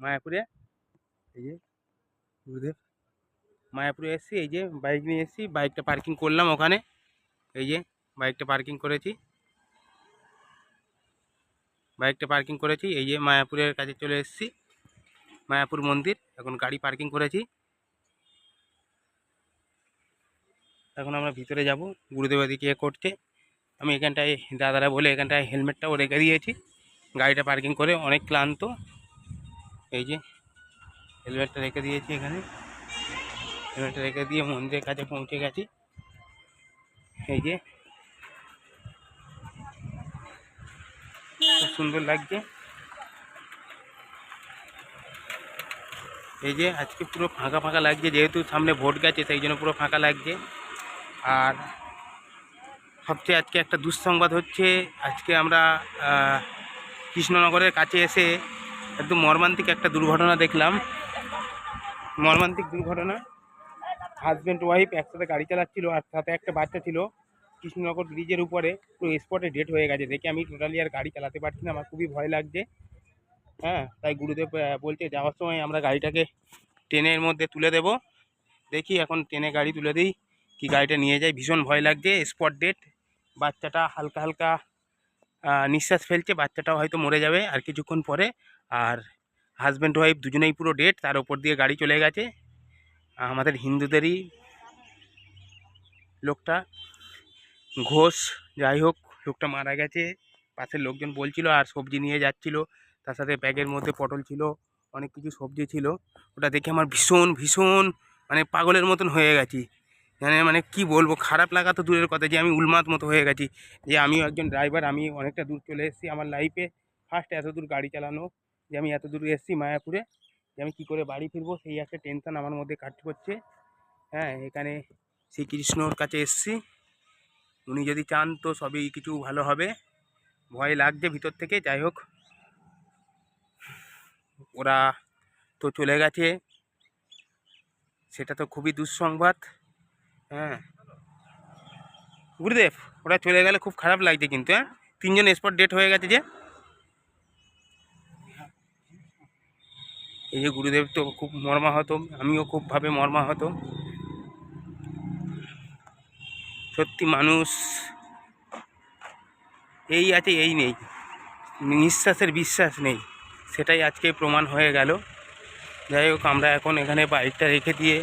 মায়াপুরে। এই যে গুরুদেব মায়াপুরে এসেছি, এই যে বাইক নিয়ে এসেছি, বাইকটা পার্কিং করলাম ওখানে। এই যে বাইকটা পার্কিং করেছি, এই যে মায়াপুরের কাছে চলে এসেছি, মায়াপুর মন্দির। এখন গাড়ি পার্কিং করেছি, এখন আমরা ভিতরে যাব। গুরুদেব এদিকে করছে, আমি এখানটায় দাদারা বলে এখানটায় হেলমেটটাও রেখে দিয়েছি। গাড়িটা পার্কিং করে অনেক ক্লান্ত, এই যে হেলমেটটা রেখে দিয়েছি এখানে। হেলমেটটা রেখে দিয়ে মন্দিরের কাছে পৌঁছে গেছি। এই যে খুব সুন্দর লাগছে। এই যে আজকে পুরো ফাঁকা ফাঁকা লাগছে, যেহেতু সামনে ভোট গেছে সেই জন্য পুরো ফাঁকা লাগছে। আর সবচেয়ে আজকে একটা দুঃসংবাদ হচ্ছে, আজকে আমরা কৃষ্ণনগরের কাছে এসে একদম মর্মান্তিক একটা দুর্ঘটনা দেখলাম। মর্মান্তিক দুর্ঘটনা, হাজব্যান্ড ওয়াইফ একসাথে গাড়ি চালাচ্ছিল, আর সাথে একটা বাচ্চা ছিল। কৃষ্ণনগর ব্রিজের উপরে পুরো স্পটে ডেট হয়ে গেছে। দেখে আমি টোটালি আর গাড়ি চালাতে পারছি না, আমার খুবই ভয় লাগছে। হ্যাঁ, তাই গুরুদেব বলছে যাওয়ার সময় আমরা গাড়িটাকে ট্রেনের মধ্যে তুলে দেব। দেখি এখন ট্রেনে গাড়ি তুলে দিই কি গাড়িটা নিয়ে যাই, ভীষণ ভয় লাগছে। স্পট ডেট, বাচ্চাটা হালকা হালকা নিঃশ্বাস ফেলছে, বাচ্চাটাও হয়তো মরে যাবে আর কিছুক্ষণ পরে। আর হাজব্যান্ড ওয়াইফ দুজনেই পুরো ডেট, তার ওপর দিয়ে গাড়ি চলে গেছে। আমাদের হিন্দুদেরই লোকটা, ঘোষ, যাই হোক লোকটা মারা গেছে। পাশের লোকজন বলছিল, আর সবজি নিয়ে যাচ্ছিল, তার সাথে ব্যাগের মধ্যে পটল ছিল, অনেক কিছু সবজি ছিল। ওটা দেখে আমার ভীষণ ভীষণ মানে পাগলের মতন হয়ে গেছি। মানে কি বলবো, খারাপ লাগা তো দূরের কথা, যে আমি উন্মাদ মতো হয়ে গেছি। যে আমিও একজন ড্রাইভার, আমি অনেকটা দূর চলে এসেছি আমার লাইফে, ফার্স্ট এত দূর গাড়ি চালানো, যে আমি এত দূর এসেছি মায়াপুরে, যে আমি কী করে বাড়ি ফিরবো সেই একটা টেনশন আমার মধ্যে কাজ করছে। হ্যাঁ, এখানে শ্রীকৃষ্ণর কাছে এসেছি, উনি যদি চান তো সবই কিছু ভালো হবে। ভয় লাগছে ভিতর থেকে, যাই হোক ওরা তো চলে গেছে, সেটা তো খুবই দুঃসংবাদ। হ্যাঁ গুরুদেব, ওরা চলে গেলে খুব খারাপ লাগছে কিন্তু। হ্যাঁ, 3জন স্পট ডেট হয়ে গেছে যে। এই যে গুরুদেব তো খুব মর্মাহত, আমিও খুবভাবে মর্মাহত। সত্যি মানুষ এই আছে এই নেই, নিঃশ্বাসের বিশ্বাস নেই, সেটাই আজকে প্রমাণ হয়ে গেল। যাই হোক আমরা এখন এখানে বাইকটা রেখে দিয়ে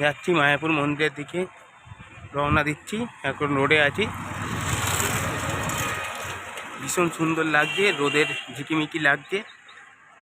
যাচ্ছি মায়াপুর মন্দিরের দিকে, রওনা দিচ্ছি। এখন রোডে আছি, ভীষণ সুন্দর লাগছে, রোদের ঝিকিমিকি লাগছে।